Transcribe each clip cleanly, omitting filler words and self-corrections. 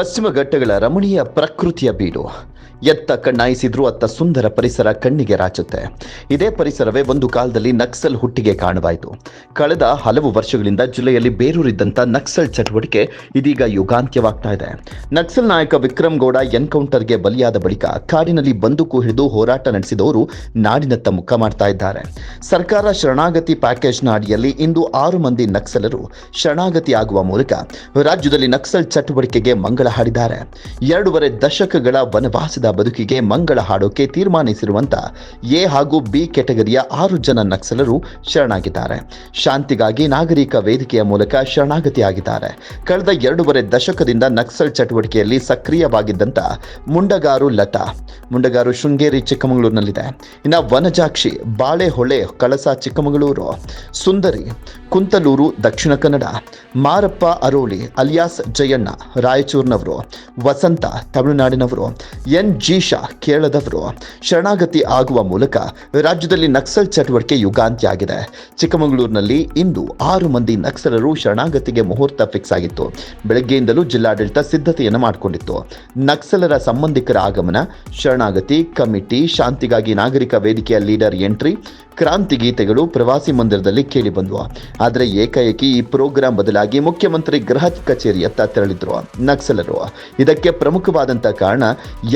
ಪಶ್ಚಿಮ ಘಟ್ಟಗಳ ರಮಣೀಯ ಪ್ರಕೃತಿಯ ಬೀಡು. ಎತ್ತ ಕಣ್ಣಾಯಿಸಿದ್ರೂ ಅತ್ತ ಸುಂದರ ಪರಿಸರ ಕಣ್ಣಿಗೆ ರಾಚುತ್ತೆ. ಇದೇ ಪರಿಸರವೇ ಒಂದು ಕಾಲದಲ್ಲಿ ನಕ್ಸಲ್ ಹುಟ್ಟಿಗೆ ಕಾರಣವಾಯಿತು. ಕಳೆದ ಹಲವು ವರ್ಷಗಳಿಂದ ಜಿಲ್ಲೆಯಲ್ಲಿ ಬೇರೂರಿದ್ದಂಥ ನಕ್ಸಲ್ ಚಟುವಟಿಕೆ ಇದೀಗ ಯುಗಾಂತ್ಯವಾಗ್ತಾ ಇದೆ. ನಕ್ಸಲ್ ನಾಯಕ ವಿಕ್ರಮ್ ಗೌಡ ಎನ್ಕೌಂಟರ್ಗೆ ಬಲಿಯಾದ ಬಳಿಕ ಕಾಡಿನಲ್ಲಿ ಬಂದೂಕು ಹಿಡಿದು ಹೋರಾಟ ನಡೆಸಿದವರು ನಾಡಿನತ್ತ ಮುಖ ಮಾಡ್ತಾ ಇದ್ದಾರೆ. ಸರ್ಕಾರ ಶರಣಾಗತಿ ಪ್ಯಾಕೇಜ್ನ ಅಡಿಯಲ್ಲಿ ಇಂದು 6 ಮಂದಿ ನಕ್ಸಲರು ಶರಣಾಗತಿ ಆಗುವ ಮೂಲಕ ರಾಜ್ಯದಲ್ಲಿ ನಕ್ಸಲ್ ಚಟುವಟಿಕೆಗೆ ಮಂಗಳ ಹಾಡಿದ್ದಾರೆ. 2.5 ದಶಕಗಳ ವನವಾಸದ ಬದುಕಿಗೆ ಮಂಗಳ ಹಾಡೋಕೆ ತೀರ್ಮಾನಿಸಿರುವಂತ ಎ ಹಾಗೂ ಬಿ ಕೆಟಗರಿಯ 6 ಜನ ನಕ್ಸಲರು ಶರಣಾಗಿದ್ದಾರೆ. ಶಾಂತಿಗಾಗಿ ನಾಗರಿಕ ವೇದಿಕೆಯ ಮೂಲಕ ಶರಣಾಗತಿಯಾಗಿದ್ದಾರೆ. ಕಳೆದ 2.5 ದಶಕದಿಂದ ನಕ್ಸಲ್ ಚಟುವಟಿಕೆಯಲ್ಲಿ ಸಕ್ರಿಯವಾಗಿದ್ದಂತ ಮುಂಡಗಾರು ಲತಾ, ಮುಂಡಗಾರು ಶೃಂಗೇರಿ ಚಿಕ್ಕಮಗಳೂರಿನಲ್ಲಿದೆ. ಇನ್ನು ವನಜಾಕ್ಷಿ, ಬಾಳೆಹೊಳೆ ಕಳಸ ಚಿಕ್ಕಮಗಳೂರು, ಸುಂದರಿ ಕುಂತಲೂರು ದಕ್ಷಿಣ ಕನ್ನಡ, ಮಾರಪ್ಪ ಅರೋಳಿ ಅಲಿಯಾಸ್ ಜಯಣ್ಣ ರಾಯಚೂರಿನವರು, ವಸಂತ ತಮಿಳುನಾಡಿನವರು, ಎನ್ ಜೀಶಾ ಕೇರಳದವರು ಶರಣಾಗತಿ ಆಗುವ ಮೂಲಕ ರಾಜ್ಯದಲ್ಲಿ ನಕ್ಸಲ್ ಚಟುವಟಿಕೆ ಯುಗಾಂತ್ಯ ಆಗಿದೆ. ಚಿಕ್ಕಮಗಳೂರಿನಲ್ಲಿ ಇಂದು 6 ಮಂದಿ ನಕ್ಸಲರು ಶರಣಾಗತಿಗೆ ಮುಹೂರ್ತ ಫಿಕ್ಸ್ ಆಗಿತ್ತು. ಬೆಳಗ್ಗೆಯಿಂದಲೂ ಜಿಲ್ಲಾಡಳಿತ ಸಿದ್ಧತೆಯನ್ನು ಮಾಡಿಕೊಂಡಿತ್ತು. ನಕ್ಸಲರ ಸಂಬಂಧಿಕರ ಆಗಮನ, ಶರಣಾಗತಿ ಕಮಿಟಿ, ಶಾಂತಿಗಾಗಿ ನಾಗರಿಕ ವೇದಿಕೆಯ ಲೀಡರ್ ಎಂಟ್ರಿ, ಕ್ರಾಂತಿ ಗೀತೆಗಳು ಪ್ರವಾಸಿ ಮಂದಿರದಲ್ಲಿ ಕೇಳಿ ಬಂದವು. ಆದರೆ ಏಕಾಏಕಿ ಈ ಪ್ರೋಗ್ರಾಂ ಬದಲಾಗಿ ಮುಖ್ಯಮಂತ್ರಿ ಗೃಹ ಕಚೇರಿಯತ್ತ ತೆರಳಿದ್ರು ನಕ್ಸಲರು. ಇದಕ್ಕೆ ಪ್ರಮುಖವಾದಂಥ ಕಾರಣ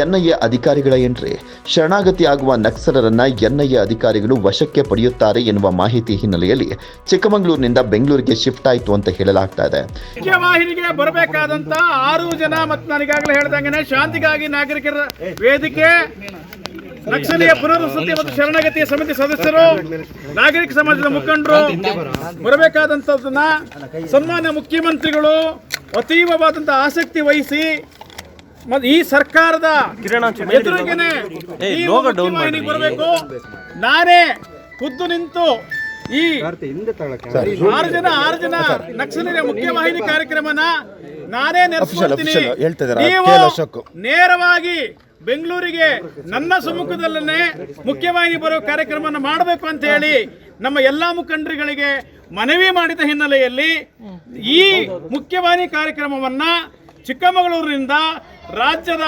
ಎನ್ಐಎ ಅಧಿಕಾರಿಗಳ ಎಂಟ್ರಿ. ಶರಣಾಗತಿ ಆಗುವ ನಕ್ಸಲರನ್ನ ಎನ್ಐಎ ಅಧಿಕಾರಿಗಳು ವಶಕ್ಕೆ ಪಡೆಯುತ್ತಾರೆ ಎನ್ನುವ ಮಾಹಿತಿ ಹಿನ್ನೆಲೆಯಲ್ಲಿ ಚಿಕ್ಕಮಗಳೂರಿನಿಂದ ಬೆಂಗಳೂರಿಗೆ ಶಿಫ್ಟ್ ಆಯಿತು ಅಂತ ಹೇಳಲಾಗ್ತಾ ಇದೆ. ಮುಖ್ಯವಾಹಿನಿಗೆ ಬರಬೇಕಾದಂತ 6 ಜನ ಮತ್ತು ನಾನೀಗಾಗಲೇ ಹೇಳ್ದಂಗೆ ಶಾಂತಿಗಾಗಿ ನಾಗರಿಕರ ವೇದಿಕೆ, ನಕ್ಸಲೀಯ ಪುನರ್ವಸತಿ ಮತ್ತು ಶರಣಾಗತಿಯ ಸಮಿತಿ ಸದಸ್ಯರು, ನಾಗರಿಕ ಸಮಾಜದ ಮುಖಂಡರು ಬರಬೇಕಾದಂಥದ್ದನ್ನ ಸನ್ಮಾನ್ಯ ಮುಖ್ಯಮಂತ್ರಿಗಳು ಅತೀವವಾದಂಥ ಆಸಕ್ತಿ ವಹಿಸಿ ಮತ್ತು ಈ ಸರ್ಕಾರದ ಎದುರಿಗೆನೆ ಈ ಮುಖ್ಯವಾಹಿನಿಗೆ ಬರಬೇಕು. ನಾನೇ ಖುದ್ದು ನಿಂತು ಈ 6 ಜನ ನಕ್ಸಲೀಯ ಮುಖ್ಯವಾಹಿನಿ ಕಾರ್ಯಕ್ರಮನ ನಾನೇ ನಡೆಸ್ಕೊಳ್ತೀನಿ. ನೀವು ನೇರವಾಗಿ ಬೆಂಗಳೂರಿಗೆ ನನ್ನ ಸಮ್ಮುಖದಲ್ಲೇ ಮುಖ್ಯವಾಹಿನಿ ಬರೋ ಕಾರ್ಯಕ್ರಮವನ್ನು ಮಾಡಬೇಕು ಅಂತ ಹೇಳಿ ನಮ್ಮ ಎಲ್ಲಾ ಮುಖಂಡರುಗಳಿಗೆ ಮನವಿ ಮಾಡಿದ ಹಿನ್ನೆಲೆಯಲ್ಲಿ ಈ ಮುಖ್ಯವಾಹಿನಿ ಕಾರ್ಯಕ್ರಮವನ್ನ ಚಿಕ್ಕಮಗಳೂರಿನಿಂದ ರಾಜ್ಯದ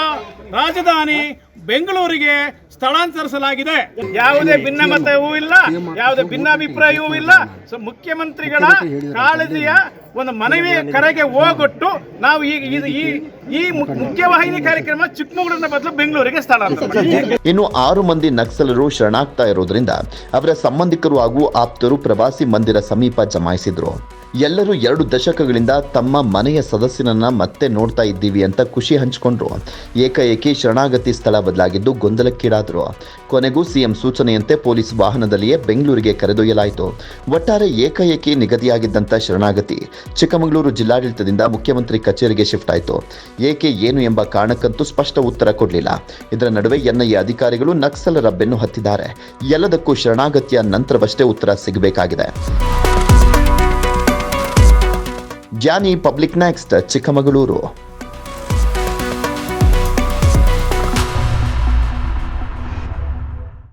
ರಾಜಧಾನಿ ಬೆಂಗಳೂರಿಗೆ ಸ್ಥಳಾಂತರಿಸಲಾಗಿದೆ. ಯಾವುದೇ ಭಿನ್ನಮತವೂ ಇಲ್ಲ, ಯಾವುದೇ ಭಿನ್ನಾಭಿಪ್ರಾಯವೂ ಇಲ್ಲ. ಮುಖ್ಯಮಂತ್ರಿಗಳ ಕಾಳಜಿಯ ಒಂದು ಮನವಿಯ ಕರೆಗೆ ಹೋಗೊಟ್ಟು ನಾವು ಈ ಮುಖ್ಯವಾಹಿನಿ ಕಾರ್ಯಕ್ರಮ ಚಿಕ್ಕಮಗಳೂರಿನ ಬದಲು ಬೆಂಗಳೂರಿಗೆ ಸ್ಥಳಾಂತರ. ಇನ್ನು 6 ಮಂದಿ ನಕ್ಸಲರು ಶರಣಾಗ್ತಾ ಇರೋದ್ರಿಂದ ಅವರ ಸಂಬಂಧಿಕರು ಹಾಗೂ ಆಪ್ತರು ಪ್ರವಾಸಿ ಮಂದಿರ ಸಮೀಪ ಜಮಾಯಿಸಿದ್ರು. ಎಲ್ಲರೂ 2 ದಶಕಗಳಿಂದ ತಮ್ಮ ಮನೆಯ ಸದಸ್ಯನನ್ನ ಮತ್ತೆ ನೋಡ್ತಾ ಇದ್ದೀವಿ ಅಂತ ಖುಷಿ ಹಂಚಿಕೊಂಡ್ರು. ಏಕಾಏಕಿ ಶರಣಾಗತಿ ಸ್ಥಳ ಬದಲಾಗಿದ್ದು ಗೊಂದಲಕ್ಕೀಡಾದ್ರು. ಕೊನೆಗೂ ಸಿಎಂ ಸೂಚನೆಯಂತೆ ಪೊಲೀಸ್ ವಾಹನದಲ್ಲಿಯೇ ಬೆಂಗಳೂರಿಗೆ ಕರೆದೊಯ್ಯಲಾಯಿತು. ಒಟ್ಟಾರೆ ಏಕಾಏಕಿ ನಿಗದಿಯಾಗಿದ್ದಂಥ ಶರಣಾಗತಿ ಚಿಕ್ಕಮಗಳೂರು ಜಿಲ್ಲಾಡಳಿತದಿಂದ ಮುಖ್ಯಮಂತ್ರಿ ಕಚೇರಿಗೆ ಶಿಫ್ಟ್ ಆಯಿತು. ಏಕೆ ಏನು ಎಂಬ ಕಾರಣಕ್ಕಂತೂ ಸ್ಪಷ್ಟ ಉತ್ತರ ಕೊಡಲಿಲ್ಲ. ಇದರ ನಡುವೆ ಎನ್ಐಎ ಅಧಿಕಾರಿಗಳು ನಕ್ಸಲರ ಬೆನ್ನು ಹತ್ತಿದ್ದಾರೆ. ಎಲ್ಲದಕ್ಕೂ ಶರಣಾಗತಿಯ ನಂತರವಷ್ಟೇ ಉತ್ತರ ಸಿಗಬೇಕಾಗಿದೆ. ಜಾನಿ ಪಬ್ಲಿಕ್ ನೆಕ್ಸ್ಟ್ ಚಿಕ್ಕಮಗಳೂರು.